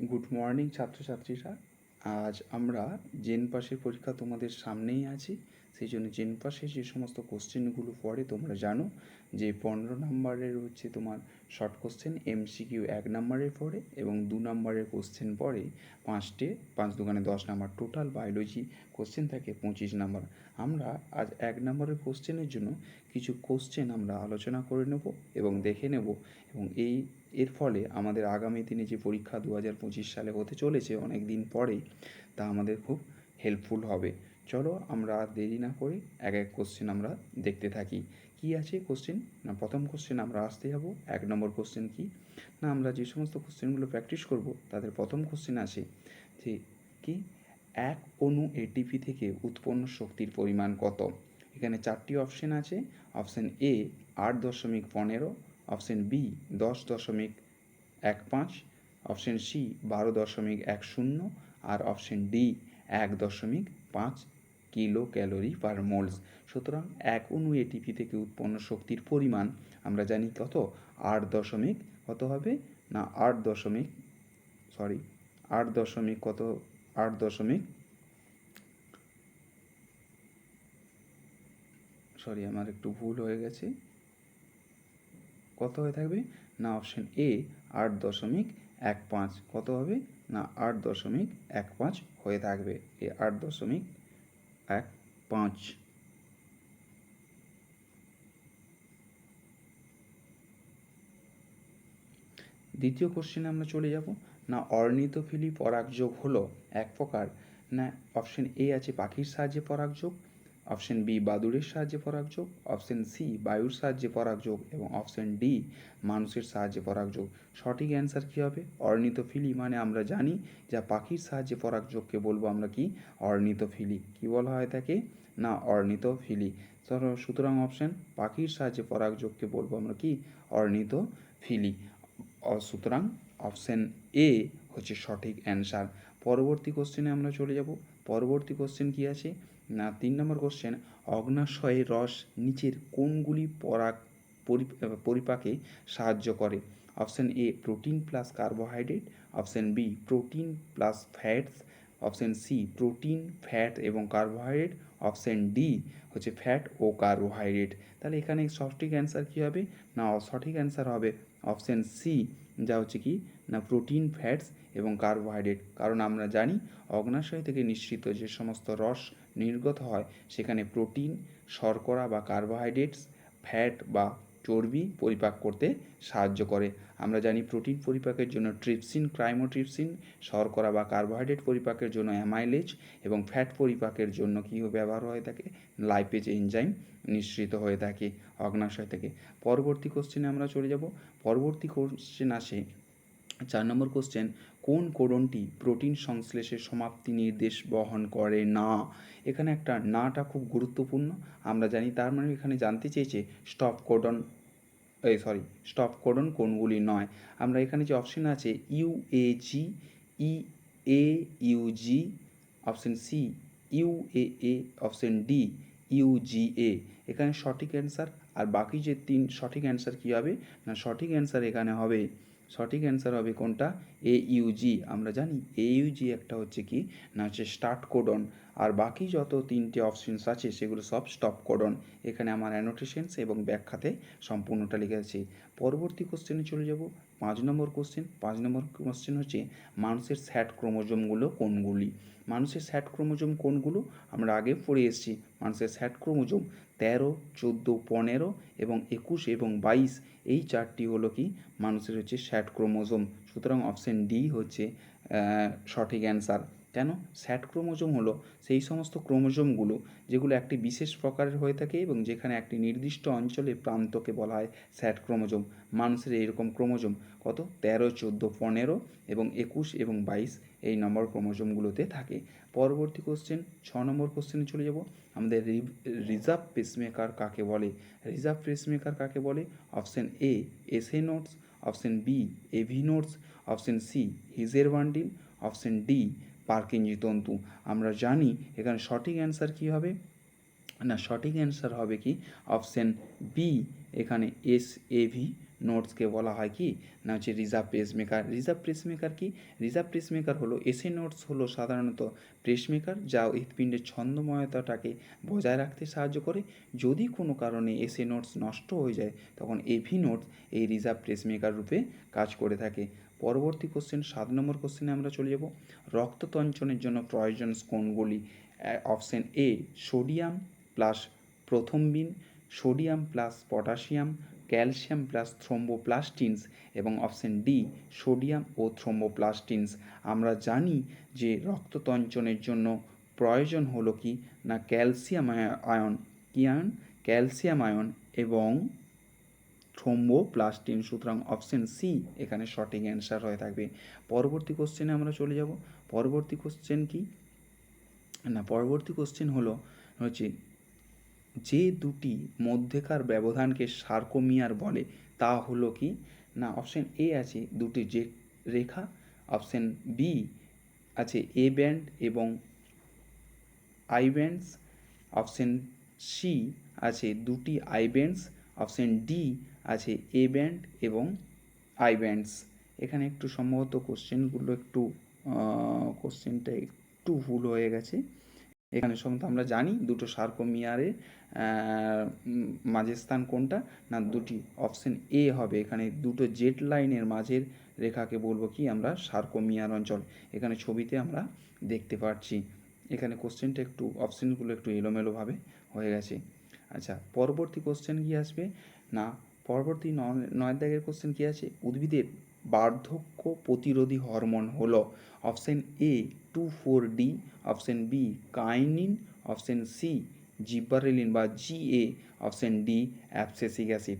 Good morning ছাত্রছাত্রীরা। আজ আমরা জেন পাসের পরীক্ষা তোমাদের সামনেই আছি, সেই জন্য জেন পাসে যে সমস্ত কোশ্চেনগুলো পড়ে তোমরা জানো যে 15 নম্বরের হচ্ছে তোমার শর্ট কোশ্চেন এমসিকিউ 1 নম্বরের পড়ে এবং 2 নম্বরের কোশ্চেন পড়ে 5 দুগুণে 10 নম্বর, টোটাল বায়োলজি কোশ্চেন থাকে 25 নম্বর। আমরা আজ 1 নম্বরের কোশ্চেনের জন্য কিছু কোশ্চেন আমরা আলোচনা করে নেব এবং দেখে নেব, এবং এর ফলে আমাদের আগামী দিনে যে পরীক্ষা 2025 সালে হতে চলেছে অনেক দিন পরেই, তা আমাদের খুব হেল্পফুল হবে। চলো আমরা আর দেরি না করে এক এক কোশ্চেন আমরা দেখতে থাকি। কি আছে কোশ্চেন? না, প্রথম কোশ্চেন আমরা আসতে যাব। 1 নম্বর কোশ্চেন কি না, আমরা যে সমস্ত কোশ্চেনগুলো প্র্যাকটিস করব তাদের প্রথম কোশ্চেন আছে যে কি, এক অণু এটিপি থেকে উৎপন্ন শক্তির পরিমাণ কত? এখানে 4টি অপশন আছে। Option A 8.15, option B 10.15, option C 12.10 আর option D 1.5 kilo calorie per moles. সুতরাং এক অণু এটিপি থেকে উৎপন্ন শক্তির পরিমাণ আমরা জানি কত, 8 দশমিক কত হবে না 8 দশমিক সরি 8 দশমিক কত 8 দশমিক সরি আমার একটু ভুল হয়ে গেছে, কত হয়ে থাকবে না অপশন এ 8.15, কত হবে না 8.15 হয়ে থাকবে, এ 8.15। দ্বিতীয় কোশ্চেনে আমরা চলে যাব না, অর্নিথোফিলি পরাগযোগ হলো এক প্রকার না, অপশন এ আছে পাখির সাহায্যে পরাগযোগ, অপশন বি বাদুড়ের সাহায্যে পরাগযোগ, অপশন সি বায়ুর সাহায্যে পরাগযোগ এবং অপশন ডি মানুষের সাহায্যে পরাগযোগ। সঠিক অ্যান্সার কী হবে? অর্নিথোফিলি, মানে আমরা জানি যা পাখির সাহায্যে পরাগযোগকে বলবো আমরা কি, অর্নিথোফিলি। কি বলা হয় তাকে না অর্নিথোফিলি। সুতরাং অপশন পাখির সাহায্যে পরাগযোগকে বলবো আমরা কি, অর্নিথোফিলি। সুতরাং অপশন এ হচ্ছে সঠিক অ্যান্সার। পরবর্তী কোশ্চেনে আমরা চলে যাব। পরবর্তী কোশ্চেন কি আছে না, 3 নম্বর কোশ্চেন, অগ্নাশয়ের রস নিচের কোনগুলি পরিপাকে সাহায্য করে? Option A protein plus carbohydrate, option B protein plus fats, option C protein fat এবং কার্বোহাইড্রেট, অপশন ডি হচ্ছে ফ্যাট ও কার্বোহাইড্রেট। তাহলে এখানে সঠিক অ্যান্সার কী হবে না, সঠিক অ্যান্সার হবে অপশন সি, যা হচ্ছে কি না প্রোটিন ফ্যাটস এবং কার্বোহাইড্রেট। কারণ আমরা জানি অগ্নাশয় থেকে নিঃসৃত যে সমস্ত রস নির্গত হয় সেখানে প্রোটিন, শর্করা বা কার্বোহাইড্রেটস, ফ্যাট বা চর্বি পরিপাক করতে সাহায্য করে। আমরা জানি প্রোটিন পরিপাকের জন্য ট্রিপসিন, ক্রাইমোট্রিপসিন, শর্করা বা কার্বোহাইড্রেট পরিপাকের জন্য অ্যামাইলেজ এবং ফ্যাট পরিপাকের জন্য কী ব্যবহার হয়ে থাকে, লাইপেজ এনজাইম নিঃসৃত হয়ে থাকে অগ্নাশয় থেকে। পরবর্তী কোশ্চেনে আমরা চলে যাব। পরবর্তী কোশ্চেন আসে 4 নম্বর কোশ্চেন, কোন কোডনটি প্রোটিন সংশ্লেষের সমাপ্তি নির্দেশ বহন করে না? এখানে একটা নাটা খুব গুরুত্বপূর্ণ, আমরা জানি তার মানে এখানে জানতে চেয়েছে স্টপ কোডন কোনগুলি নয়। আমরা এখানে যে অপশন আছে UAG, UG, option C UAA, option D UGA. এখানে সঠিক অ্যান্সার আর বাকি যে 3 সঠিক অ্যান্সার কী হবে না, সঠিক অ্যান্সার এখানে হবে, সঠিক অ্যান্সার হবে কোনটা, এইউজি। আমরা জানি এইউজি একটা হচ্ছে কি না হচ্ছে স্টার্ট কোডন, আর বাকি যত 3টে অপশনস আছে সেগুলো সব স্টপ কোডন। এখানে আমার অ্যানোটেশনস এবং ব্যাখ্যাতে সম্পূর্ণটা লিখে আছে। পরবর্তী কোশ্চেনে চলে যাব। 5 নম্বর কোশ্চেন। 5 নম্বর কোশ্চেন হচ্ছে মানুষের স্যাট ক্রোমোজোমগুলো কোনগুলি? মানুষের স্যাট ক্রোমোজোম কোনগুলো আমরা আগে পড়ে এসেছি। মানুষের স্যাট ক্রোমোজোম 13, 14, 15 এবং 21 এবং 22, এই 4টি হলো কি মানুষের হচ্ছে স্যাট ক্রোমোজোম। সুতরাং অপশন ডি হচ্ছে সঠিক অ্যান্সার। কেন? স্যাট ক্রোমোজোম হলো সেই সমস্ত ক্রোমোজোমগুলো যেগুলো একটি বিশেষ প্রকারের হয়ে থাকে এবং যেখানে একটি নির্দিষ্ট অঞ্চলে প্রান্তকে বলা হয় স্যাট ক্রোমোজোম। মানুষের এইরকম ক্রোমোজোম কত 13, 14, 15 এবং 21 এবং 22 এই নম্বর ক্রোমোজোমগুলোতে থাকে। পরবর্তী কোশ্চেন 6 নম্বর কোশ্চেনে চলে যাব। আমাদের রিজার্ভ পেসমেকার কাকে বলে? রিজার্ভ পেসমেকার কাকে বলে? Option A SA nodes, option B AV nodes, option C হিজের বান্ডিল, অপশন ডি পার্কিনজি তন্তু। আমরা জানি এখানে সঠিক অ্যান্সার কী হবে না, সঠিক অ্যান্সার হবে কি অপশন বি, এখানে এস এভি নোটসকে বলা হয় কি না হচ্ছে রিজার্ভ পেসমেকার। রিজার্ভ পেসমেকার কি? রিজার্ভ পেসমেকার হলো এসএ নোটস হলো সাধারণত পেসমেকার যা হৃৎপিণ্ডের ছন্দময়তাটাকে বজায় রাখতে সাহায্য করে। যদি কোনো কারণে এসএ নোটস নষ্ট হয়ে যায় তখন এভি নোটস এই রিজার্ভ পেসমেকার রূপে কাজ করে থাকে। পরবর্তী কোশ্চেন 7 নম্বর কোশ্চেনে আমরা চলে যাব। রক্ততঞ্চনের জন্য প্রয়োজন কোনগুলি? Option A sodium plus prothrombin, sodium plus potassium, calcium plus thromboplastins এবং অপশন ডি সোডিয়াম ও থ্রোম্বোপ্লাস্টিনস। আমরা জানি যে রক্ততঞ্চনের জন্য প্রয়োজন হলো কি না ক্যালসিয়াম আয়ন, কি আয়ন? ক্যালসিয়াম আয়ন এবং থ্রোম্বোপ্লাস্টিন। সুতরাং অপশন সি এখানে সঠিক অ্যান্সার হয়ে থাকবে। পরবর্তী কোশ্চেনে আমরা চলে যাব। পরবর্তী কোশ্চেন কি না, পরবর্তী কোশ্চেন হচ্ছে যে দুটি মধ্যেকার ব্যবধানকে সার্কোমিয়ার বলে তা হলো কি না, অপশন এ আছে দুটি যে রেখা, অপশন বি আছে এ ব্যান্ড এবং আই ব্যান্ডস, অপশন সি আছে দুটি আই ব্যান্ডস, অপশন ডি আছে এ ব্যান্ড এবং আই ব্যান্ডস। এখানে একটু সম্ভবত কোশ্চেনটা একটু ভুল হয়ে গেছে। এখানে সম্ভবত আমরা জানি দুটো সার্কোমিয়ারের মাঝের স্থান কোনটা না, দুটি। অপশন এ হবে এখানে দুটো জেট লাইনের মাঝের রেখাকে বলবো কি আমরা সার্কোমিয়ার অঞ্চল। এখানে ছবিতে আমরা দেখতে পাচ্ছি। এখানে কোশ্চেনটা একটু অপশনগুলো একটু এলোমেলোভাবে হয়ে গেছে। আচ্ছা, পরবর্তী কোশ্চেন কি আসবে না, পরবর্তী 9 দাগের কোশ্চেন কি আছে? উদ্ভিদের বার্ধক্য প্রতিরোধী হরমোন হলো option A 2,4-D, option B kinin, option C gibberellin বা GA, option D abscisic acid.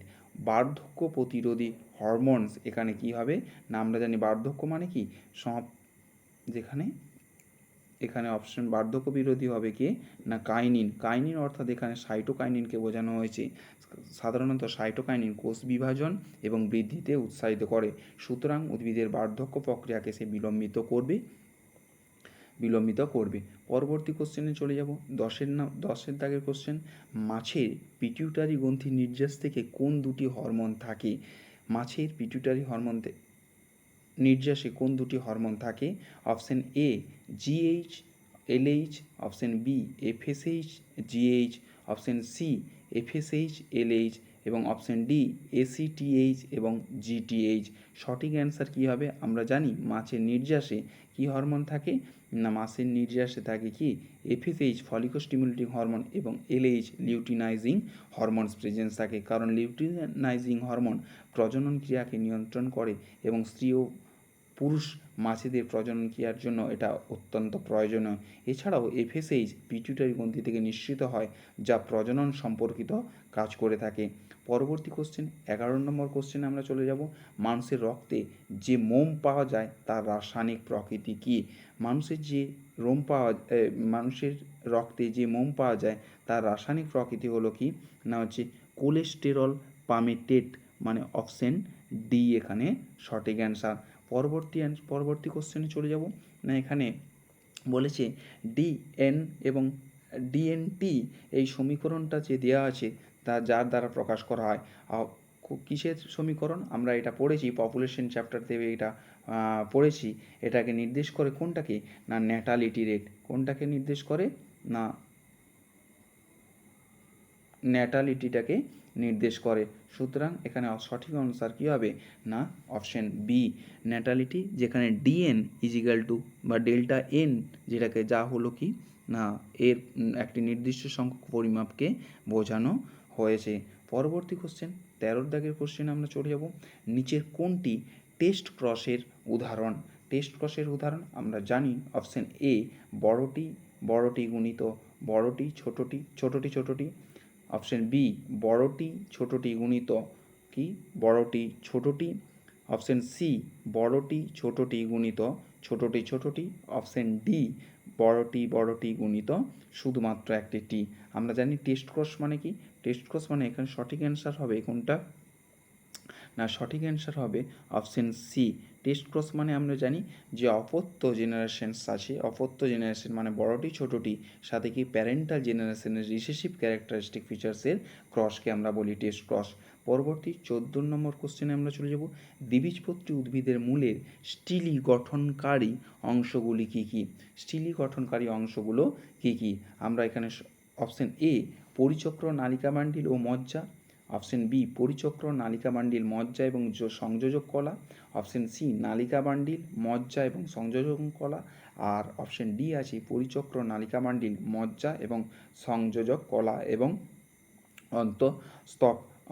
বার্ধক্য প্রতিরোধী হরমোনস এখানে কি হবে না, আমরা জানি বার্ধক্য মানে কি যেখানে এখানে অপশন বার্ধক্য বিরোধী হবে কি না কাইনিন। কাইনিন অর্থাৎ এখানে সাইটোকাইনিনকে বোঝানো হয়েছে। সাধারণত সাইটোকাইনিন কোষ বিভাজন এবং বৃদ্ধিতে উৎসাহিত করে। সুতরাং উদ্ভিদের বার্ধক্য প্রক্রিয়াকে সে বিলম্বিত করবে। পরবর্তী কোশ্চেনে চলে যাব। 10 দাগের কোশ্চেন, মাছের পিটিউটারি গ্রন্থির নির্যাস থেকে কোন দুটি হরমোন থাকে? মাছের পিটিউটারি নির্যাসে কোন দুটি হরমোন থাকে? Option A GH LH, option B FSH GH, option C FSH LH এবং অপশন ডি এসিটিএইচ এবং জিটিএইচ। সঠিক অ্যান্সার কী হবে? আমরা জানি মাছের নির্যাসে কী হরমোন থাকে না, মাছের নির্যাসে থাকে কি এফএসএইচ ফলিকোস্টিমুলেটিং হরমোন এবং এলএইচ লিউটিনাইজিং হরমোনস প্রেজেন্স থাকে। কারণ লিউটিনাইজিং হরমোন প্রজনন ক্রিয়াকে নিয়ন্ত্রণ করে এবং স্ত্রী ও পুরুষ মাছেদের প্রজনন ক্রিয়ার জন্য এটা অত্যন্ত প্রয়োজনীয়। এছাড়াও এফএসএইচ পিটুইটারি গ্রন্থি থেকে নিঃসৃত হয় যা প্রজনন সম্পর্কিত কাজ করে থাকে। পরবর্তী কোশ্চেন 11 নম্বর কোশ্চেনে আমরা চলে যাব। মানুষের রক্তে যে মোম পাওয়া যায় তার রাসায়নিক প্রকৃতি কী? মানুষের রক্তে যে মোম পাওয়া যায় তার রাসায়নিক প্রকৃতি হলো কি না হচ্ছে কোলেস্টেরল পামেটেট, মানে অপশন ডি এখানে সঠিক অ্যান্সার। পরবর্তী কোশ্চেনে চলে যাব না, এখানে বলেছে ডিএন এবং ডিএনটি এই সমীকরণটা যে দেওয়া আছে তা যার দ্বারা প্রকাশ করা হয় কিসের সমীকরণ? আমরা এটা পড়েছি পপুলেশন চ্যাপ্টার থেকে, এটা পড়েছি। এটাকে নির্দেশ করে কোনটাকে না ন্যাটালিটি রেট। কোনটাকে নির্দেশ করে না ন্যাটালিটিটাকে নির্দেশ করে। সুতরাং এখানে সঠিক আনসার কী হবে না অপশন বি ন্যাটালিটি, যেখানে ডিএন ইজিক্যাল টু বা ডেল্টা এন যেটাকে যা হলো কি না এর একটি নির্দিষ্ট সংখ্যক পরিমাপকে বোঝানো হয়েছে। পরবর্তী কোশ্চেন 13 দাগের কোশ্চেন আমরা চলে যাব। নিচের কোনটি টেস্ট ক্রসের উদাহরণ? টেস্ট ক্রসের উদাহরণ আমরা জানি অপশন এ বড়টি গুণিত বড়টি ছোটটি, অপশন বি বড়টি ছোটটি গুণিত কি বড়টি ছোটটি, অপশন সি বড়টি ছোটটি গুণিত ছোটটি, অপশন ডি বড়টি গুণিত শুধুমাত্র একটি টি। আমরা জানি টেস্ট ক্রস মানে কি? টেস্ট ক্রস মানে এখানে সঠিক অ্যান্সার হবে কোনটা না, সঠিক অ্যান্সার হবে অপশন সি। টেস্ট ক্রস মানে আমরা জানি যে অপত্য জেনারেশনস আছে, অপত্য জেনারেশন মানে বড়টি ছোটটি সাথে কি প্যারেন্টাল জেনারেশনের রিসেসিভ ক্যারেক্টারিস্টিক ফিচার্সের ক্রসকে আমরা বলি টেস্ট ক্রস। পরবর্তী 14 নম্বর কোশ্চেনে আমরা চলে যাব। দ্বিবীজপত্রী উদ্ভিদের মূলের স্টিলি গঠনকারী অংশগুলি কী কী? স্টিলি গঠনকারী অংশগুলো কী কী? আমরা এখানে অপশন এ পরিচক্র, নালিকাবান্ডিল ও মজ্জা, অপশন বি পরিচক্র, নালিকাবান্ডিল, মজ্জা এবং সংযোজক কলা, অপশন সি নালিকাবান্ডিল, মজ্জা এবং সংযোজক কলা, আর অপশন ডি আছে পরিচক্র, নালিকাবান্ডিল, মজ্জা এবং সংযোজক কলা এবং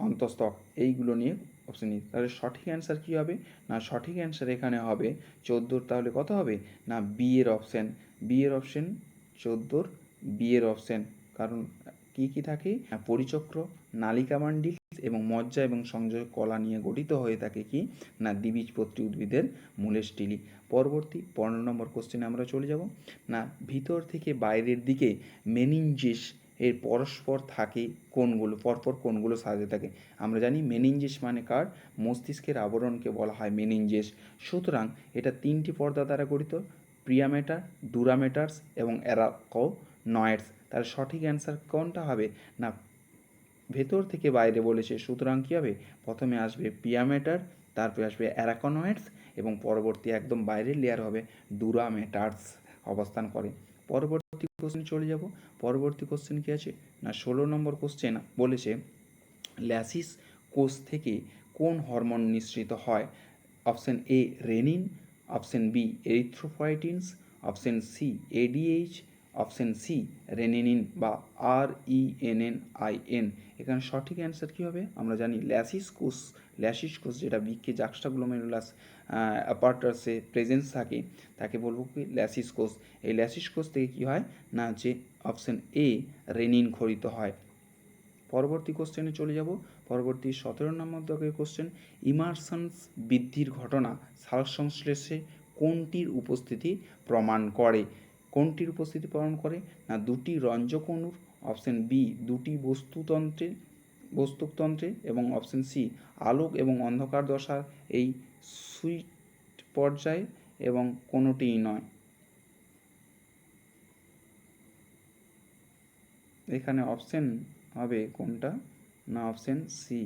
অন্তঃস্তক এইগুলো নিয়ে অপশন ই। তাহলে সঠিক অ্যান্সার কী হবে? না সঠিক অ্যান্সার এখানে হবে 14। তাহলে কত হবে? না বি এর অপশান, বি এর অপশান 14 বি এর অপশান। কারণ কি কি থাকে? পরিচক্র, নালিকাবান্ডিল এবং মজ্জা এবং সংযোজক কলা নিয়ে গঠিত হয়ে থাকে কি? না দ্বিবীজপত্রী উদ্ভিদের মূলের স্টিলি। পরবর্তী 15 নম্বর কোশ্চেনে আমরা চলে যাব। না ভিতর থেকে বাইরের দিকে মেনিনজিস এর পরস্পর থাকে কোনগুলো, পরপর কোনগুলো সাজে থাকে? আমরা জানি মেনিনজিস মানে কার? মস্তিষ্কের আবরণকে বলা হয় মেনিনজিস। সুতরাং এটা 3টি পর্দা দ্বারা গঠিত, প্রিয়ামেটার, ডুরামেটার্স এবং অ্যারাকোনয়েডস। তার সঠিক অ্যান্সার কোনটা হবে? না ভেতর থেকে বাইরে বলেছে, সুতরাং কী হবে? প্রথমে আসবে প্রিয়ামেটার, তারপরে আসবে অ্যারাকোনয়েডস এবং পরবর্তী একদম বাইরের লেয়ার হবে ডুরামেটার্স অবস্থান করে। পরবর্তী কোশ্চেন চলে যাব। পরবর্তী কোশ্চেন কী আছে? না 16 নম্বর কোশ্চেন বলেছে ল্যাসিস কোষ থেকে কোন হরমোন নিঃসৃত হয়? Option A renin, option B erythropoietins, option C ADH, option C rennin বা RENNIN। এখানে সঠিক অ্যান্সার কী হবে? আমরা জানি ল্যাসিস কোষ যেটা বৃক্ষে জাক্সটাগ্লোমেরুলাস অ্যাপার্টাসে প্রেজেন্স থাকে তাকে বলবো কি? ল্যাসিস কোষ। এই ল্যাসিস কোষ থেকে কী হয়? না যে অপশন এ রেনিন খরিত হয়। পরবর্তী কোশ্চেনে চলে যাব। পরবর্তী 17 নম্বর দাগের কোশ্চেন, ইমারশনস বৃদ্ধির ঘটনা সালসংশ্লেষে কোনটির উপস্থিতি প্রমাণ করে? কোনটির উপস্থিতি প্রমাণ করে? না দুটি রঞ্জক অণুর, অপশন বি দুটি বস্তুতন্ত্রে এবং অপশন সি আলোক এবং অন্ধকার দশার এই সুইট পর্যায়ে এবং কোনোটিই নয়। এখানে অপশন হবে কোনটা? না অপশন সি।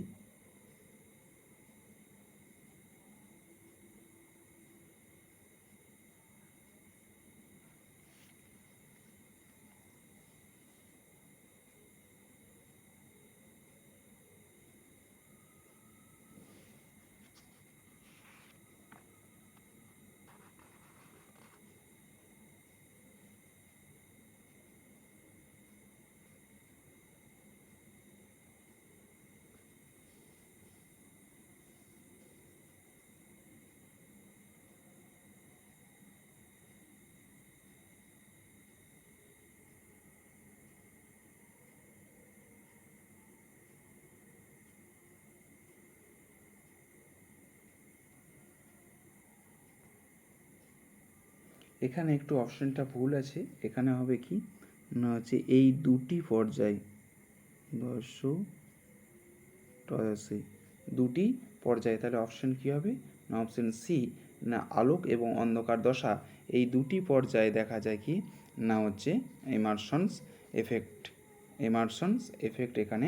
এখানে একটু অপশনটা ভুল আছে, এখানে হবে কি? না হচ্ছে এই দুটি পর্যায় দুটি পর্যায়ে। তাহলে অপশন কী হবে? না অপশন সি, না আলোক এবং অন্ধকার দশা এই দুটি পর্যায়ে দেখা যায় কি? না হচ্ছে ইমারশনস এফেক্ট এখানে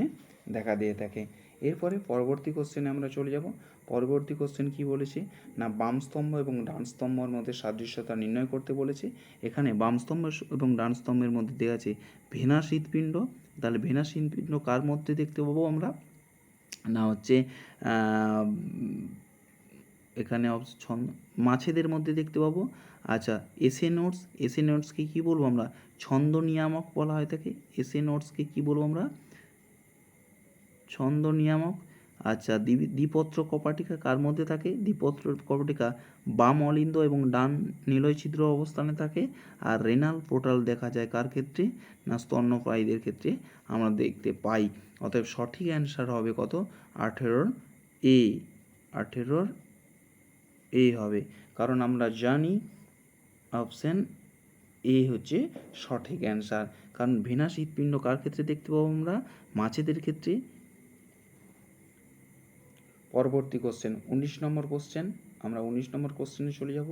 দেখা দিয়ে থাকে। এরপরে পরবর্তী কোশ্চেনে আমরা চলে যাব। পরবর্তী কোশ্চেন কি বলেছে? না বাম স্তম্ভ এবং ডান স্তম্ভের মধ্যে সাদৃশ্যতা নির্ণয় করতে বলেছে। এখানে বাম স্তম্ভ এবং ডান স্তম্ভের মধ্যে দেওয়া আছে ভেনাস হৃৎপিণ্ড। তাহলে ভেনাস হৃৎপিণ্ড কার মধ্যে দেখতে পাবো আমরা? না হচ্ছে এখানে মাছেদের মধ্যে দেখতে পাবো। আচ্ছা এসে নোটসকে কী বলবো আমরা? ছন্দ নিয়ামক বলা হয় থাকে। এসে নোটসকে কী বলবো আমরা? ছন্দ নিয়ামক। আচ্ছা দ্বিপত্র কপাটিকা কার মধ্যে থাকে? দ্বিপত্র কপাটিকা বাম অলিন্দ এবং ডান নিলয় ছিদ্র অবস্থানে থাকে। আর রেনাল পোর্টাল দেখা যায় কার ক্ষেত্রে? না স্তন্যপায়ীদের ক্ষেত্রে আমরা দেখতে পাই। অতএব সঠিক অ্যান্সার হবে কত? 18 এ হবে। কারণ আমরা জানি অপশান এ হচ্ছে সঠিক অ্যান্সার। কারণ ভেনাস হৃৎপিণ্ড কার ক্ষেত্রে দেখতে পাবো আমরা? মাছেদের ক্ষেত্রে। পরবর্তী কোশ্চেন 19 নম্বর কোশ্চেন। আমরা 19 নম্বর কোশ্চেনে চলে যাব।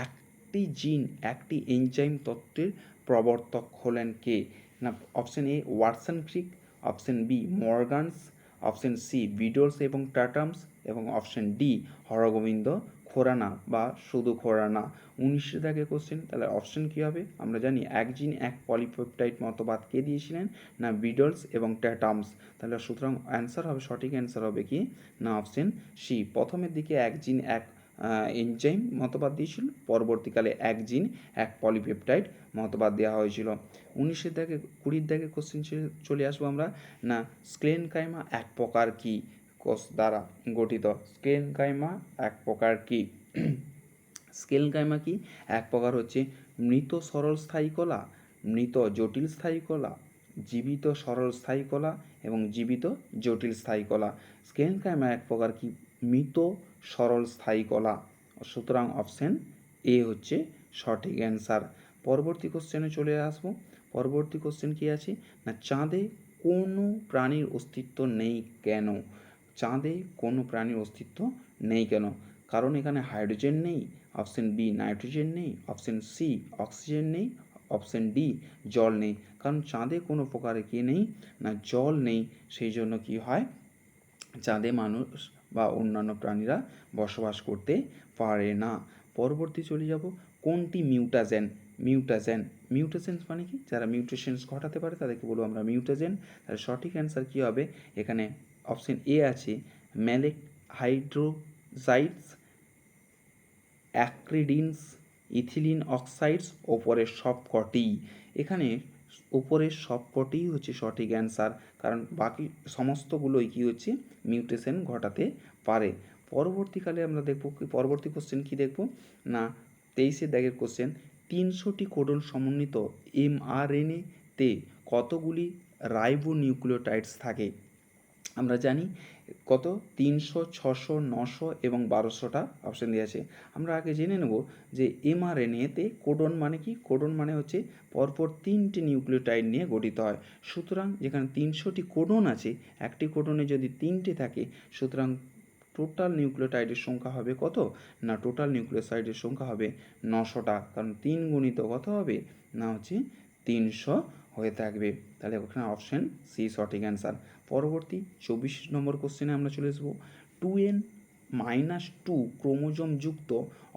একটি জিন একটি এনজাইম তত্ত্বের প্রবর্তক হলেন কে? না option A Watson Crick, option B Morgans, option C Beadles এবং টাটামস এবং অপশন ডি হরগোবিন্দ খোরানা বা শুধু খোরানা। 19 দাগে কোশ্চেন, তাহলে অপশন কী হবে? আমরা জানি এক জিন এক পলিপেপটাইড মতবাদ কে দিয়েছিলেন? না বিডলস এবং ট্যাটামস। তাহলে সুতরাং অ্যান্সার হবে, সঠিক অ্যান্সার হবে কি না অপশন সি। প্রথমের দিকে এক জিন এক এনজাইম মতবাদ দিয়েছিল, পরবর্তীকালে এক জিন এক পলিপেপটাইড মতবাদ দেওয়া হয়েছিল। 19 দাগে 20 দাগে কোশ্চেন চলে আসবো আমরা, না স্ক্লেনকাইমা এক প্রকার কি কোষ দ্বারা গঠিত? স্ক্লেনকাইমা এক প্রকার কি? স্ক্লেনকাইমা কি? এক প্রকার হচ্ছে মৃত সরল স্থায়ী কলা, মৃত জটিল স্থায়ী কলা, জীবিত সরল স্থায়ী কলা এবং জীবিত জটিল স্থায়ী কলা। স্ক্লেনকাইমা এক প্রকার কি? মৃত সরল স্থায়ী কলা। সুতরাং অপশন এ হচ্ছে সঠিক অ্যান্সার। পরবর্তী কোশ্চেনে চলে আসবো। পরবর্তী কোশ্চেন কি আছে? না চাঁদে কোনো প্রাণীর অস্তিত্ব নেই কেন? চাঁদে কোনো প্রাণীর অস্তিত্ব নেই কেন? কারণ এখানে হাইড্রোজেন নেই, অপশন বি নাইট্রোজেন নেই, অপশন সি অক্সিজেন নেই, অপশন ডি জল নেই। কারণ চাঁদে কোনো প্রকারে কি নেই? না জল নেই, সেই জন্য কি হয়, চাঁদে মানুষ বা অন্যান্য প্রাণীরা বসবাস করতে পারে না। পরবর্তী চলে যাব, কোনটি মিউটাজেন? মিউটাজেন, মিউটেশনস মানে কি? যারা মিউটেশনস ঘটাতে পারে তাদেরকে বলবো আমরা মিউটাজেন। তাহলে সঠিক অ্যান্সার কী হবে? এখানে অপশন এ আছে ম্যালেক হাইড্রোজাইডস, অ্যাক্রিডিনস, ইথিলিন অক্সাইডস, ওপরের সবকটি। এখানে উপরের সবকটিই হচ্ছে সঠিক অ্যান্সার, কারণ বাকি সমস্তগুলোই কী হচ্ছে মিউটেশন ঘটাতে পারে। পরবর্তীকালে আমরা দেখব, পরবর্তী কোশ্চেন কী দেখব? না 23 দাগের কোশ্চেন, 300টি কোডন সমন্বিত mRNA-তে কতগুলি রাইবোনিউক্লিওটাইডস থাকে? আমরা জানি কত, 300, 600, 900 এবং 1200টা অপশান দেওয়া আছে। আমরা আগে জেনে নেব যে mRNA-তে কোডন মানে কি? কোডন মানে হচ্ছে পরপর 3টি নিউক্লিওটাইড নিয়ে গঠিত হয়। সুতরাং যেখানে 300টি কোডন আছে, একটি কোডনে যদি 3টে থাকে, সুতরাং টোটাল নিউক্লিওটাইডের সংখ্যা হবে কত? না টোটাল নিউক্লিওসাইডের সংখ্যা হবে 900টা, কারণ 3 গুণিত কত হবে? না হচ্ছে 300 হয়ে থাকবে। তাহলে ওখানে অপশান সি সঠিক অ্যান্সার। পরবর্তী 24 নম্বর কোশ্চেনে আমরা চলে আসবো, 2n-2 ক্রোমোজোম যুক্ত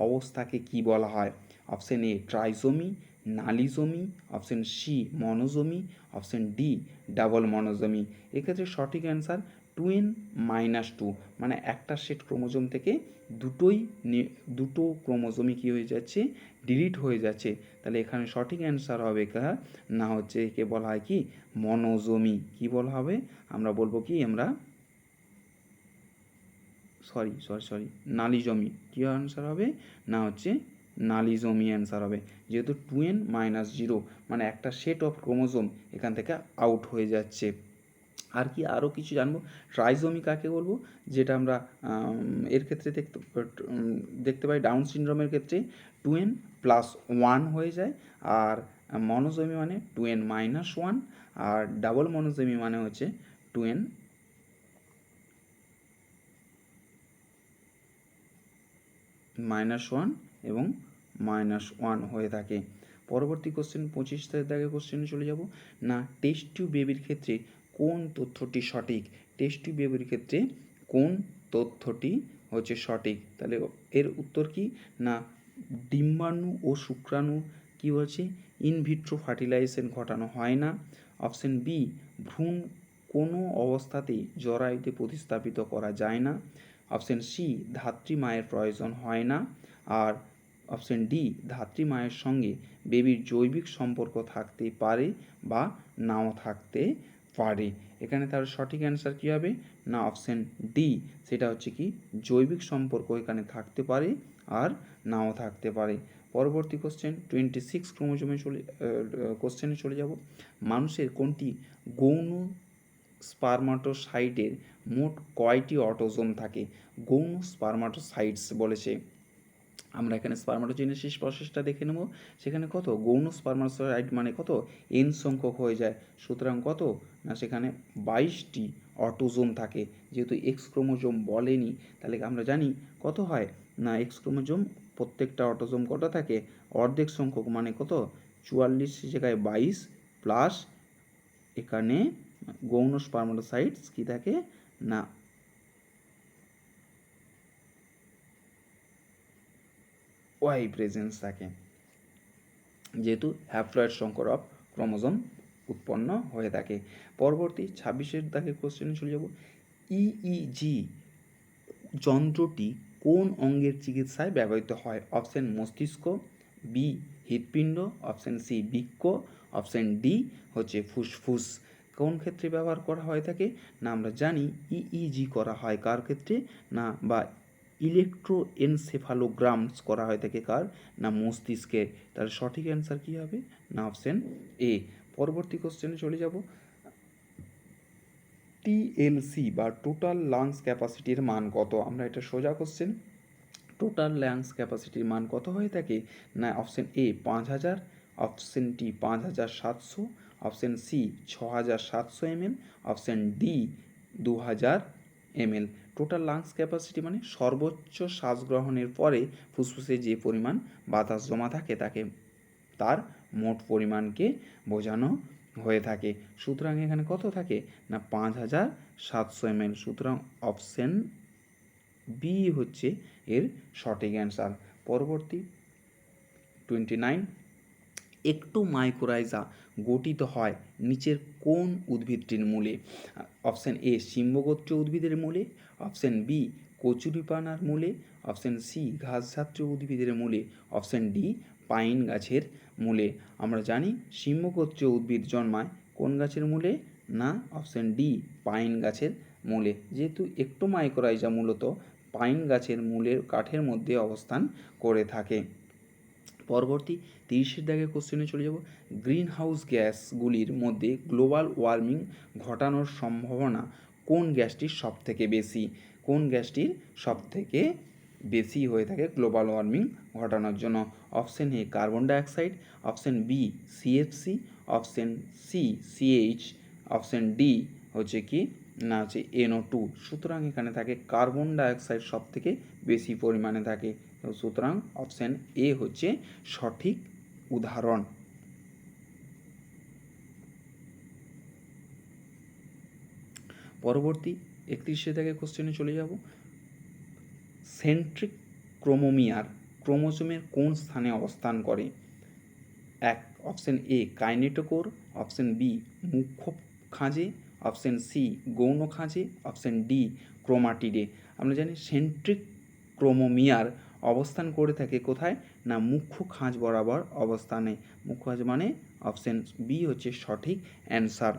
অবস্থাকে কি বলা হয়? Option A trisomy, nullisomy, option C monosomy, option D double monosomy. এক্ষেত্রে সঠিক অ্যান্সার 2n-2, মানে একটা সেট ক্রোমোজোম থেকে দুটো ক্রোমোজোমই কী হয়ে যাচ্ছে? ডিলিট হয়ে যাচ্ছে। তাহলে এখানে সঠিক অ্যান্সার হবে না হচ্ছে একে বলা হয় কি? মনোজোমি। কি বলা হবে? আমরা বলবো কি, আমরা সরি নালিজমি। কী অ্যান্সার হবে? না হচ্ছে নালিজমি অ্যান্সার হবে, যেহেতু 2n-0 মানে একটা সেট অফ ক্রোমোজোম এখান থেকে আউট হয়ে যাচ্ছে। আর কি আরও কিছু জানবো? ট্রাইজোমি কাকে বলবো? যেটা আমরা এর ক্ষেত্রে দেখতে পাই ডাউন সিনড্রোমের ক্ষেত্রে 2n+1 হয়ে যায়, আর মনোজোমি মানে 2n-1, আর ডাবল মনোজোমি মানে হচ্ছে 2n-1 এবং -1 হয়ে থাকে। পরবর্তী কোশ্চেন 25 দাগের কোশ্চেনে চলে যাব, না টেস্ট টিউব বেবির ক্ষেত্রে কোন তথ্যটি সঠিক? টেস্ট টিউব বেবির ক্ষেত্রে কোন তথ্যটি হচ্ছে সঠিক? তাহলে এর উত্তর কি? না ডিম্বাণু ও শুক্রাণু কি হচ্ছে ইনভিট্রো ফার্টিলাইজেশন ঘটানো হয় না। অপশন বি ভ্রূণ কোনো অবস্থাতেই জরায়ুতে প্রতিস্থাপিত করা যায় না। অপশন সি ধাত্রী মায়ের প্রয়োজন হয় না। আর অপশন ডি ধাত্রী মায়ের সঙ্গে বেবির জৈবিক সম্পর্ক থাকতে পারে বা নাও থাকতে পারে। এখানে তার সঠিক অ্যান্সার কী হবে? না অপশন ডি, সেটা হচ্ছে কি জৈবিক সম্পর্ক এখানে থাকতে পারে আর নাও থাকতে পারে। পরবর্তী কোশ্চেন 26 কোশ্চেনে চলে যাব, মানুষের কোনটি গৌণ স্পারমাটোসাইটের মোট কয়টি অটোজোম থাকে? গৌণ স্পারমাটোসাইটস বলেছে। আমরা এখানে স্পারমাটোজেনেসিস প্রসেসটা দেখে নেব। সেখানে কত গৌণ স্পারমাটোসাইট মানে কত এন সংখ্যক হয়ে যায়। সুতরাং কত না সেখানে 22টি অটোজোম থাকে। যেহেতু এক্স ক্রোমোজোম বলেনি, তাহলে আমরা জানি কত হয় না এক্স ক্রোমোজোম প্রত্যেকটা অটোজোম কত থাকে? অর্ধেক সংখ্যক, মানে কত 44 জায়গায় 22 প্লাস এখানে গৌণ স্পারমাটোসাইটস কী থাকে? না ওয়াই প্রেজেন্স থাকে, যেহেতু হ্যাপ্লয়েড সংকর অফ ক্রোমোজোম উৎপন্ন হয়ে থাকে। পরবর্তী 26 দাগের কোশ্চেনে চলে যাব। ইইজি যন্ত্রটি কোন অঙ্গের চিকিৎসায় ব্যবহৃত হয়? অপশন মস্তিষ্ক, বি হৃৎপিণ্ড, অপশন সি বৃক্ক, অপশন ডি হচ্ছে ফুসফুস। কোন ক্ষেত্রে ব্যবহার করা হয়ে থাকে? না আমরা জানি ইইজি করা হয় কার ক্ষেত্রে? না বা ইলেকট্রোএনসেফালোগ্রামস করা হয়ে থাকে কার? না মস্তিষ্কে। তার সঠিক অ্যান্সার কী হবে? না অপশন এ। পরবর্তী কোশ্চেনে চলে যাব। টিএলসি বা টোটাল লাংস ক্যাপাসিটির মান কত? আমরা এটা সোজা কোশ্চেন। টোটাল লাংস ক্যাপাসিটির মান কত হয়ে থাকে? না option A 5000, option D 5700, option C 6700 ml, option D 2000 ml। Total lungs capacity মানে সর্বোচ্চ শ্বাস গ্রহণের পরে ফুসফুসে যে পরিমাণ বাতাস জমা থাকে তাকে তার মোট পরিমাণকে বোঝানো হয়ে থাকে। সুতরাং এখানে কত থাকে? না 5700 ml। সুতরাং অপশন বি হচ্ছে এর সঠিক অ্যান্সার। পরবর্তী 29, একটোমাইকোরাইজা গঠিত হয় নিচের কোন উদ্ভিদটির মূলে? অপশন এ শিম্বগোত্রীয় উদ্ভিদের মূলে, অপশন বি কচুরিপানার মূলে, অপশন সি ঘাসজাতীয় উদ্ভিদের মূলে, অপশন ডি পাইন গাছের মূলে। আমরা জানি শিম্বগোত্রীয় উদ্ভিদ জন্মায় কোন গাছের মূলে? না অপশন ডি পাইন গাছের মূলে। যেহেতু একটোমাইকোরাইজা মূলত পাইন গাছের মূলের কাঠের মধ্যে অবস্থান করে থাকে। পরবর্তী 30 দাগের কোশ্চেনে চলে যাব। গ্রিন হাউস গ্যাসগুলির মধ্যে গ্লোবাল ওয়ার্মিং ঘটানোর সম্ভাবনা কোন গ্যাসটির সবথেকে বেশি? কোন গ্যাসটির সবথেকে বেশি হয়ে থাকে গ্লোবাল ওয়ার্মিং ঘটানোর জন্য? Option A carbon dioxide, option B CFC, option C CH, option D হচ্ছে কি না হচ্ছে NO2। সুতরাং এখানে থাকে কার্বন ডাইঅক্সাইড সব থেকে বেশি পরিমাণে থাকে। সুতরাং অপশন এ হচ্ছে সঠিক উদাহরণ। পরবর্তী 31 থেকে কোশ্চেনে চলে যাব। সেন্ট্রিক ক্রোমোমিয়ার ক্রোমোজোমের কোন স্থানে অবস্থান করে? এক option A kinetochore, option B মুখ্য খাঁজে, অপশন সি গৌণ খাঁজে, অপশন ডি ক্রোমাটিডে। আমরা জানি সেন্ট্রিক ক্রোমোমিয়ার অবস্থান করে থাকে কোথায়? না মুখ্য খাঁজ বরাবর অবস্থানে। মুখ্য খাঁজ মানে অপশন বি হচ্ছে সঠিক অ্যান্সার।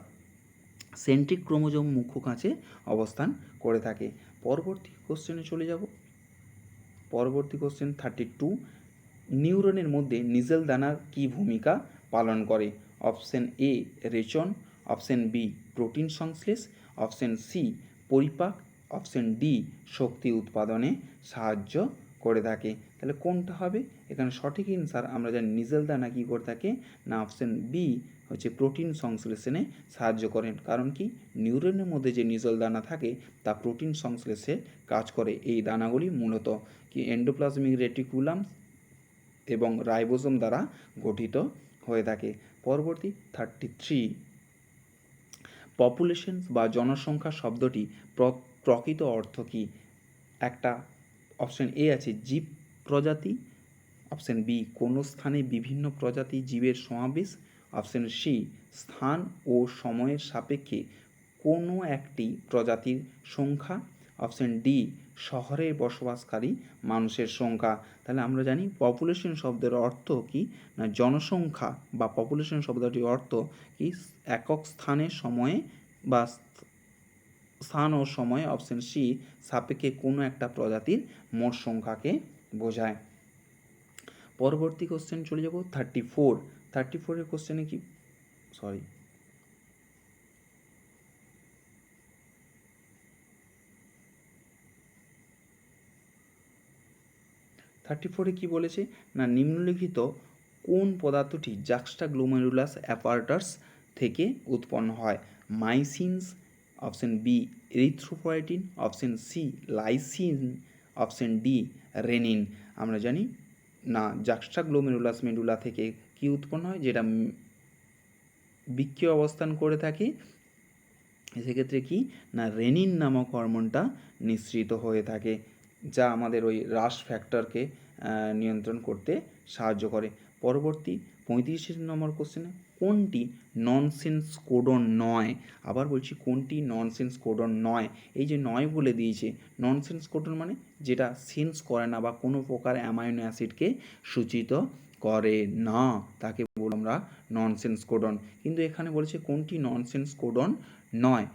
সেন্ট্রিক ক্রোমোজোম মুখ্য খাঁজে অবস্থান করে থাকে। পরবর্তী কোশ্চেনে চলে যাব। পরবর্তী কোশ্চেন 32, নিউরনের মধ্যে নিজেল দানার কী ভূমিকা পালন করে? অপশন এ রেচন, অপশন বি প্রোটিন সংশ্লেষ, অপশন সি পরিপাক, অপশন ডি শক্তি উৎপাদনে সাহায্য করে থাকে। তাহলে কোনটা হবে এখানে সঠিক অ্যান্সার? আমরা জানি নিজেল দানা কী করে থাকে? না অপশন বি হচ্ছে প্রোটিন সংশ্লেষণে সাহায্য করেন। কারণ কি নিউরনের মধ্যে যে নিজেল দানা থাকে তা প্রোটিন সংশ্লেষে কাজ করে। এই দানাগুলি মূলত কি এন্ডোপ্লাজমিক রেটিকুলাম এবং রাইবোজোম দ্বারা গঠিত হয়ে থাকে। পরবর্তী 33, পপুলেশন বা জনসংখ্যা শব্দটি প্রকৃত অর্থ কী? একটা অপশন এ আছে জীব প্রজাতি, অপশন বি কোনো স্থানে বিভিন্ন প্রজাতি জীবের সমাবেশ, অপশন সি স্থান ও সময়ের সাপেক্ষে কোনো একটি প্রজাতির সংখ্যা, অপশন ডি শহরে বসবাসকারী মানুষের সংখ্যা। তাহলে আমরা জানি পপুলেশন শব্দের অর্থ কি? না জনসংখ্যা বা পপুলেশন শব্দটির অর্থ কি? একক স্থানে সময়ে বা স্থান ও সময়ে অপশন সি সাপেক্ষে কোনো একটা প্রজাতির মোট সংখ্যাকে বোঝায়। পরবর্তী কোশ্চেন চলে যাব 34। 34-এর কোশ্চেনে কি 34-এ কী বলেছে? না নিম্নলিখিত কোন পদার্থটি জাক্সটাগ্লোমেরুলাস অ্যাপারেটাস থেকে উৎপন্ন হয়? মাইসিনস, option B erythropoietin, option C lysine, option D renin. আমরা জানি না জাক্সটাগ্লোমেরুলাস মেডুলা থেকে কি উৎপন্ন হয়? যেটা বৃক্ষে অবস্থান করে থাকে সেক্ষেত্রে কি না রেনিন নামক হরমোনটা নিঃসৃত হয়ে থাকে, যা আমাদের ওই রাশ ফ্যাক্টরকে নিয়ন্ত্রণ করতে সাহায্য করে। পরবর্তী 35 নম্বর কোশ্চেনে কোনটি ননসেন্স কোডন নয়? আবার বলছি কোনটি ননসেন্স কোডন নয়? এই যে নয় বলে দিয়েছে, ননসেন্স কোডন মানে যেটা সেন্স করে না বা কোনো প্রকার অ্যামাইনো অ্যাসিডকে সূচিত করে না, তাকে বলবো আমরা ননসেন্স কোডন। কিন্তু এখানে বলেছে কোনটি ননসেন্স কোডন নয়।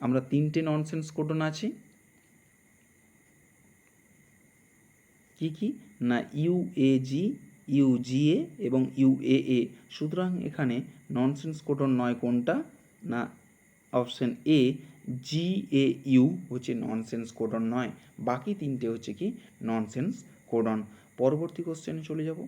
আমরা তিনটে ননসেন্স কোডন আছে, কি কি না ইউএজি, ইউজিএ এবং ইউএএ। সুতরাং এখানে ননসেন্স কোডন নয় কোনটা না অপশন এ জিএইউ হচ্ছে ননসেন্স কোডন নয়, বাকি তিনটে হচ্ছে কি ননসেন্স কোডন। পরবর্তী কোশ্চেনে চলে যাব।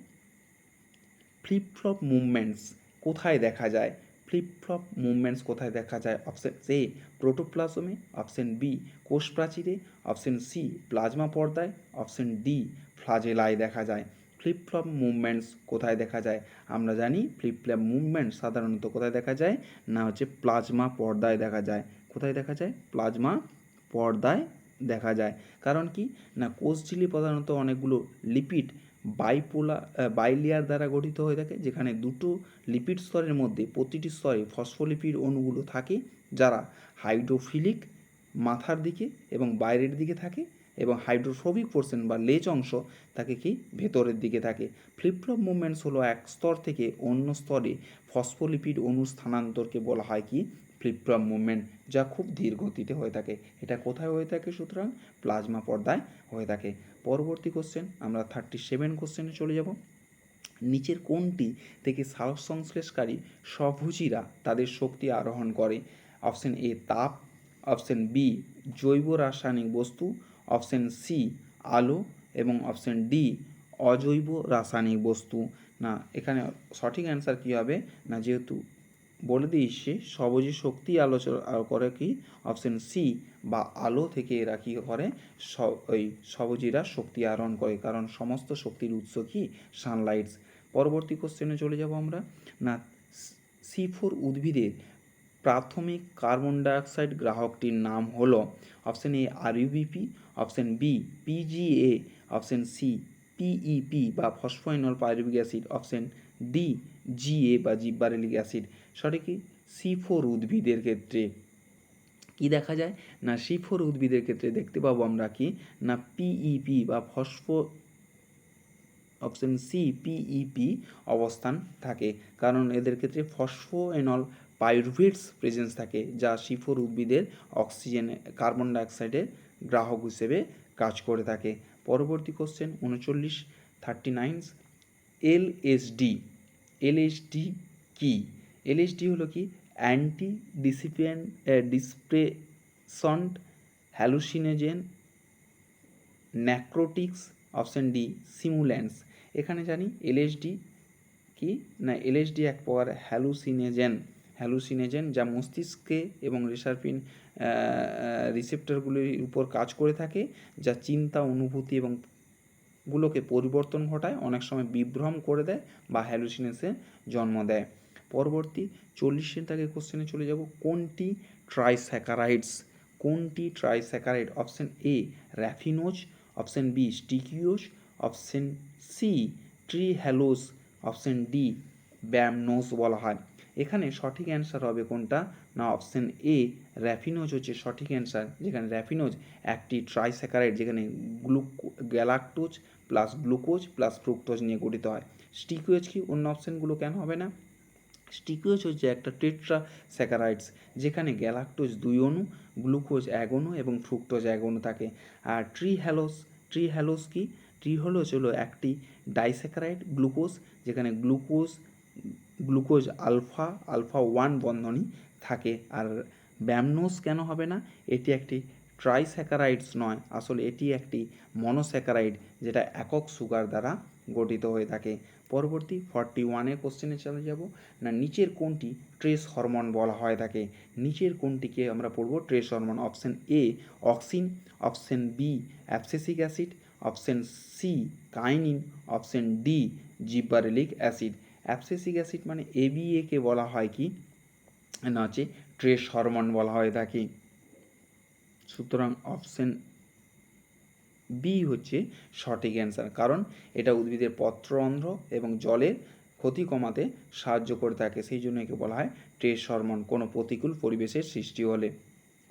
ফ্লিপ ফ্লপ মুভমেন্টস কোথায় দেখা যায়? ফ্লিপ ফ্লপ মুভমেন্টস কোথায় দেখা যায়? অপশন এ প্রোটোপ্লাজমে, অপশন বি কোষ প্রাচীরে, অপশন সি প্লাজমা পর্দায়, অপশন ডি ফ্লাজেলায় দেখা যায়। ফ্লিপ ফ্লপ মুভমেন্টস কোথায় দেখা যায়? আমরা জানি ফ্লিপ ফ্লপ মুভমেন্ট সাধারণত কোথায় দেখা যায় না হচ্ছে প্লাজমা পর্দায় দেখা যায়। কোথায় দেখা যায়? প্লাজমা পর্দায় দেখা যায়। কারণ কি না কোষঝিল্লি প্রধানত অনেকগুলো লিপিড বাইলেয়ার দ্বারা গঠিত হয়ে থাকে, যেখানে দুটো লিপিড স্তরের মধ্যে প্রতিটি স্তরে ফসফোলিপিড অণুগুলো থাকে, যারা হাইড্রোফিলিক মাথার দিকে এবং বাইরের দিকে থাকে, এবং হাইড্রোফোবিক পোর্শন বা লেজ অংশ তাকে কি ভেতরের দিকে থাকে। ফ্লিপফ্লপ মুভমেন্টস হলো এক স্তর থেকে অন্য স্তরে ফসফোলিপিড অণু স্থানান্তরকে বলা হয় কি ফ্লিপফ্লপ মুভমেন্ট, যা খুব ধীর গতিতে হয়ে থাকে। এটা কোথায় হয়ে থাকে? সুতরাং প্লাজমা পর্দায় হয়ে থাকে। পরবর্তী কোশ্চেন আমরা 37 কোশ্চেনে চলে যাব। নিচের কোনটি থেকে সালোক সংশ্লেষকারী স্বভোজীরা তাদের শক্তি আরোহণ করে? অপশন এ তাপ, অপশন বি জৈব রাসায়নিক বস্তু, অপশন সি আলো এবং অপশন ডি অজৈব রাসায়নিক বস্তু। না এখানে সঠিক অ্যান্সার কী হবে না, যেহেতু বলে দিয়েছে স্বভোজী শক্তি আলোচনা করে কি অপশন সি বা আলো থেকে এরা কী করে ওই স্বভোজীরা শক্তি আহরণ করে, কারণ সমস্ত শক্তির উৎস কি সানলাইটস। পরবর্তী কোশ্চেনে চলে যাব আমরা। না C4 উদ্ভিদের প্রাথমিক কার্বন ডাইঅক্সাইড গ্রাহকটির নাম হলো option A RuBP, option B PGA, option C PEP বা phosphoenol pyruvic acid, option D GA বা জিব্বারেলিক অ্যাসিড। সঠিক কি C4 উদ্ভিদের ক্ষেত্রে কি দেখা যায় না C4 উদ্ভিদের ক্ষেত্রে দেখতে পাবো আমরা কি না পিইপি বা অপশন সি পিইপি অবস্থান থাকে, কারণ এদের ক্ষেত্রে ফসফোএনল পাইরুভেটস প্রেজেন্স থাকে, যা C4 উদ্ভিদের অক্সিজেন কার্বন ডাইঅক্সাইডের গ্রাহক হিসেবে কাজ করে থাকে। পরবর্তী কোশ্চেন 39 এলএসডি। এলএসডি কি? এলএসডি হলো কি অ্যান্টি ডিসপ্রেসন্ট হ্যালুসিনোজেন ন্যাক্রোটিক্স, অপশন ডি সিমুল্যান্টস। এখানে জানি এলএসডি কি না এলএসডি এক প্রকার হ্যালুসিনেজেন যা মস্তিষ্কে এবং রিসেপ্টরগুলির উপর কাজ করে থাকে, যা চিন্তা অনুভূতি এবং গুলোকে পরিবর্তন ঘটায়, অনেক সময় বিভ্রম করে দেয় বা হ্যালুসিনেশন জন্ম দেয়। পরবর্তী 40 দাগের কোশ্চেনে চলে যাব। কোনটি trisaccharide? Option A raffinose, option B stachyose, option C trehalose, option D rhamnose বলা হয়। এখানে সঠিক অ্যান্সার হবে কোনটা না অপশন এ র্যাফিনোজ হচ্ছে সঠিক অ্যান্সার, যেখানে র্যাফিনোজ একটি ট্রাইস্যাকারাইড, যেখানে galactose plus glucose plus fructose নিয়ে গঠিত হয়। স্টিকিওজ কি? অন্য অপশানগুলো কেন হবে না? স্টিকিওজ হচ্ছে একটা টেট্রাস্যাকারাইডস, যেখানে গ্যালাক্টোজ 2 অণু, গ্লুকোজ 1 অণু এবং ফ্রুক্টোজ 1 অণু থাকে। আর ট্রিহ্যালোজ কি? ট্রিহ্যালোজ হলো একটি ডাইস্যাকারাইড গ্লুকোজ, যেখানে গ্লুকোজ আলফা 1 বন্ধনী থাকে। আর ব্যামনোজ কেন হবে না? এটি একটি ট্রাইস্যাকারাইডস নয়, আসলে এটি একটি মনোস্যাকারাইড, যেটা একক সুগার দ্বারা গঠিত হয়ে থাকে। পরবর্তী 41 কোশ্চেনে চলে যাব। না নিচের কোনটি ট্রেস হরমোন বলা হয় থাকে? নিচের কোনটিকে আমরা পড়ব trace hormone? Option A auxin, option B abscisic acid, option C kinin, option D gibberellic acid. Abscisic acid মানে ABA কে বলা হয় কি না হচ্ছে ট্রেস হরমোন বলা হয়ে থাকে। সুতরাং অপশন বি হচ্ছে সঠিক অ্যান্সার, কারণ এটা উদ্ভিদের পত্ররন্ধ্র এবং জলের ক্ষতি কমাতে সাহায্য করে থাকে, সেই জন্য একে বলা হয় ট্রেস হরমোন কোনো প্রতিকূল পরিবেশের সৃষ্টি হলে।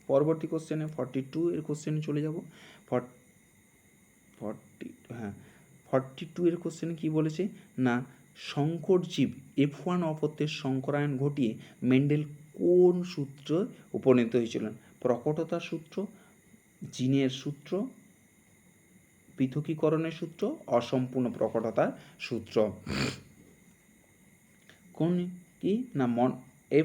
পরবর্তী কোশ্চেনে 42 এর কোশ্চেনে চলে যাব। 42 এর কোশ্চেনে কি বলেছে না, সংকর জীব F1 অপত্যের সংকরায়ন ঘটিয়ে মেন্ডেল কোন সূত্রে উপনীত হয়েছিলেন? প্রকটতার সূত্র, জিনের সূত্র, পৃথকীকরণের সূত্র, অসম্পূর্ণ প্রকটতার সূত্র। কোন কি না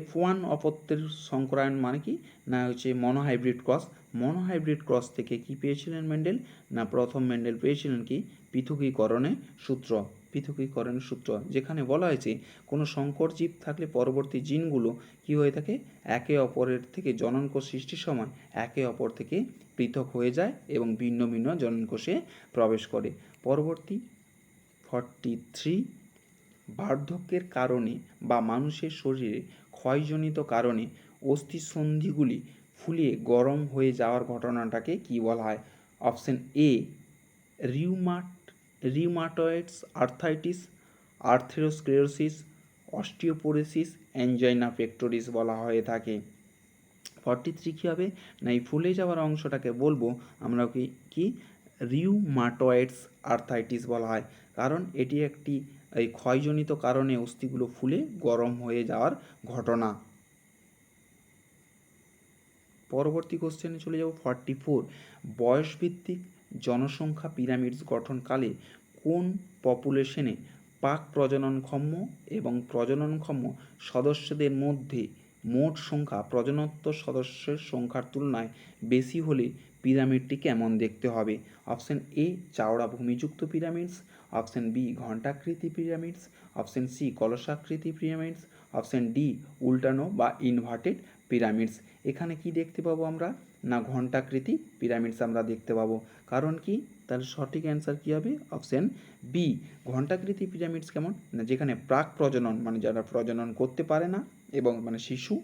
F1 অপত্যের সংকরায়ন মানে কি না হচ্ছে মনোহাইব্রিড ক্রস। মনোহাইব্রিড ক্রস থেকে কি পেয়েছিলেন মেন্ডেল না প্রথম মেন্ডেল পেয়েছিলেন কি পৃথকীকরণের সূত্র। পৃথকীকরণের সূত্র যেখানে বলা হয়েছে কোনো সংকর জীব থাকলে পরবর্তী জিনগুলো কি হয়ে থাকে, একে অপরের থেকে জননকোষ সৃষ্টির সময় একে অপর থেকে পৃথক হয়ে যায় এবং ভিন্ন ভিন্ন জননকোষে প্রবেশ করে। পরবর্তী 43, বার্ধক্যের কারণে বা মানুষের শরীরে ক্ষয়জনিত কারণে অস্থিসন্ধিগুলি ফুলিয়ে গরম হয়ে যাওয়ার ঘটনাটাকে কি বলা হয়? Option A rheumatoids arthritis, atherosclerosis, osteoporosis, angina pectoris বলা হয়ে থাকে। 43 কী হবে না, এই ফুলে যাওয়ার অংশটাকে বলবো আমরা কি রিউমাটয়েডস আর্থাইটিস বলা হয়, কারণ এটি একটি এই ক্ষয়জনিত কারণে অস্থিগুলো ফুলে গরম হয়ে যাওয়ার ঘটনা। পরবর্তী কোশ্চেনে চলে যাব 44, বয়সভিত্তিক জনসংখ্যা পিরামিডস গঠনকালে কোন পপুলেশনে পাক প্রজননক্ষম এবং প্রজননক্ষম সদস্যদের মধ্যে মোট সংখ্যা প্রজনত্ব সদস্যের সংখ্যার তুলনায় বেশি হলে পিরামিডটি কেমন দেখতে হবে? অপশন এ চাওড়া ভূমিযুক্ত পিরামিডস, অপশন বি ঘণ্টাকৃতি পিরামিডস, অপশন সি কলসাকৃতি পিরামিডস, অপশন ডি উল্টানো বা ইনভার্টেড পিরামিডস। এখানে কি দেখতে পাবো আমরা না ঘণ্টাকৃতি পিরামিডস আমরা দেখতে পাবো। কারণ কি, তাহলে সঠিক অ্যান্সার কী হবে? অপশন বি ঘণ্টাকৃতি পিরামিডস। কেমন না, যেখানে প্রাক প্রজনন মানে যারা প্রজনন করতে পারে না এবং মানে শিশু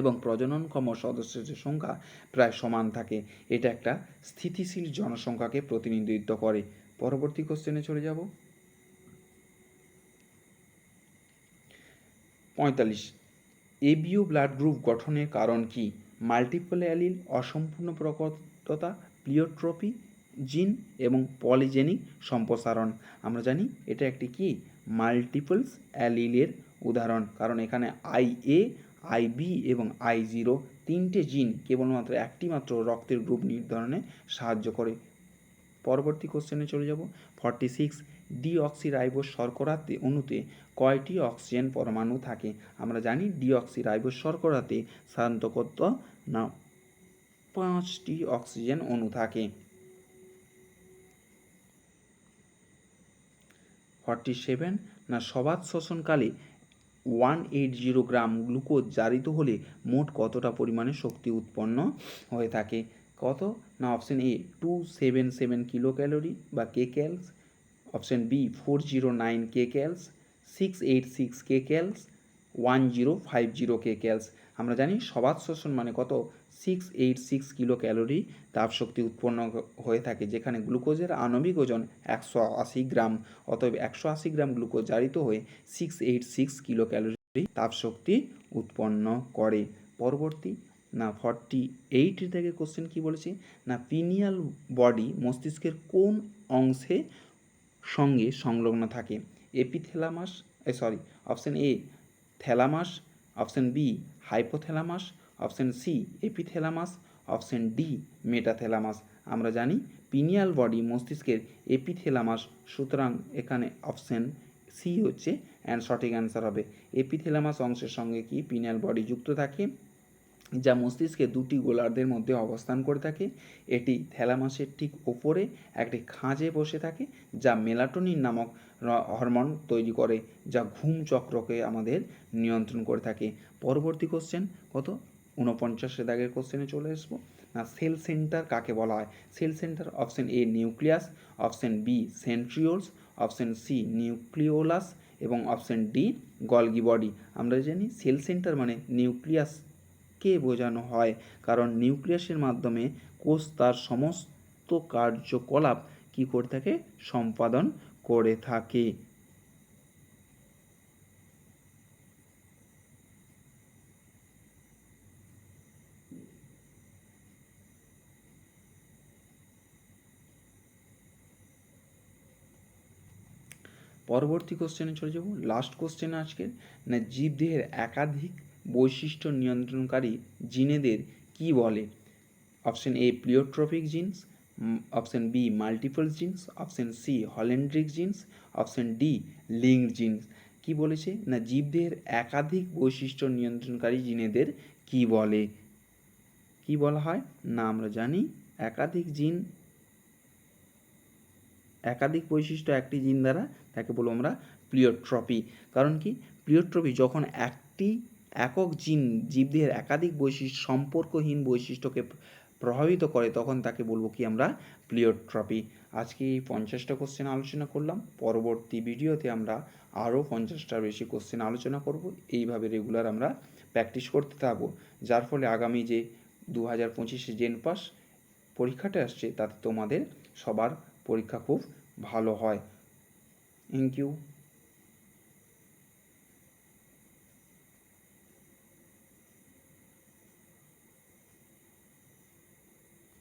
এবং প্রজননক্ষম সদস্যের সংখ্যা প্রায় সমান থাকে, এটা একটা স্থিতিশীল জনসংখ্যাকে প্রতিনিধিত্ব করে। পরবর্তী কোশ্চেনে চলে যাব। 45, এবিও ব্লাড গ্রুপ গঠনের কারণ কি? মাল্টিপল অ্যালিল, অসম্পূর্ণ প্রকটতা, প্লিওট্রপি জিন এবং পলিজেনিক সম্প্রসারণ। আমরা জানি এটা একটি কি মাল্টিপলস অ্যালিলের উদাহরণ, কারণ এখানে IA, IB এবং I0 তিনটে জিন কেবলমাত্র একটি মাত্র রক্তের গ্রুপ নির্ধারণে সাহায্য করে। পরবর্তী কোশ্চেনে চলে যাব। 46, ডিঅক্সিরাইবোজ শর্করাতে অণুতে কয়টি অক্সিজেন পরমাণু থাকে? আমরা জানি ডিঅক্সিরাইবোজ শর্করাতে সাধারণত কত না 5টি অক্সিজেন অণু থাকে। 47, না সবাত শ্বসনকালে 180 গ্রাম গ্লুকোজ জারিত হলে মোট কতটা পরিমাণে শক্তি উৎপন্ন হয়ে থাকে? কত না, অপশন এ 277 কিলো ক্যালোরি বা কে ক্যালস, অপশন বি 409 কে ক্যালস, 686 কে ক্যালস, 1050 কে ক্যালস। আমরা জানি সবাত শ্বসন মানে কত 686 কিলো ক্যালোরি তাপশক্তি উৎপন্ন হয়ে থাকে, যেখানে গ্লুকোজের আণবিক ওজন 180 গ্রাম, অতএব 180 গ্রাম গ্লুকোজ জারিত হয়ে 686 কিলো ক্যালোরি তাপশক্তি উৎপন্ন করে। পরবর্তী না 48 থেকে কোশ্চেন কি বলেছে না, পিনিয়াল বডি মস্তিষ্কের কোন অংশে সঙ্গে সংলগ্ন থাকে? Epithalamus, option A thalamus, option B hypothalamus, option C epithalamus, option D metathalamus. আমরা জানি পিনিয়াল বডি মস্তিষ্কের এপিথ্যালামাস, সুতরাং এখানে অপশন সি হচ্ছে সঠিক অ্যান্সার হবে। এপিথ্যালামাস অংশের সঙ্গে কি পিনিয়াল বডি যুক্ত থাকে, যা মস্তিষ্কের দুটি গোলার্ধের মধ্যে অবস্থান করে থাকে। এটি থ্যালামাসের ঠিক ওপরে একটি খাঁজে বসে থাকে, যা মেলাটোনিন নামক হরমোন তৈরি করে, যা ঘুম চক্রকে আমাদের নিয়ন্ত্রণ করে থাকে। পরবর্তী কোশ্চেন কত 49 দাগের কোশ্চেনে চলে আসবো না, সেল সেন্টার কাকে বলা হয়? Cell centre option A nucleus, option B centrioles, option C nucleolus এবং অপশন ডি গলগি বডি। আমরা জানি সেল সেন্টার মানে নিউক্লিয়াস কাকে বোঝানো হয়? কারণ নিউক্লিয়াসের মাধ্যমে কোষ তার সমস্ত কার্যকলাপ কী করে থাকে? সম্পাদন করে থাকে। পরবর্তী কোশ্চেনে চলে যাব, লাস্ট কোশ্চেন আজকের, না জীবদেহের একাধিক বৈশিষ্ট্য নিয়ন্ত্রণকারী জিনেদের কি বলে? Option A pleiotropic genes, option B multiple genes, option C holandric genes, option D linked genes. কি বলেছে? না জীবদেহের একাধিক বৈশিষ্ট্য নিয়ন্ত্রণকারী জিনেদের কি বলে? কি বলা হয়? না আমরা জানি একাধিক বৈশিষ্ট্য একটি জিন দ্বারা, তাকে বলবো আমরা প্লিওট্রপি। কারণ কি? প্লিওট্রপি যখন একটি একক জিন জীবদেহের একাধিক বৈশিষ্ট্য সম্পর্কহীন বৈশিষ্ট্যকে প্রভাবিত করে, তখন তাকে বলবো কি আমরা? প্লিওট্রপি। আজকে এই 50টা কোশ্চেন আলোচনা করলাম। পরবর্তী ভিডিওতে আমরা আরও 50টার বেশি কোশ্চেন আলোচনা করব। এইভাবে রেগুলার আমরা প্র্যাকটিস করতে থাকবো, যার ফলে আগামী যে 2025 জেন পাস পরীক্ষাটা আসছে, তাতে তোমাদের সবার পরীক্ষা খুব ভালো হয়। Thank you.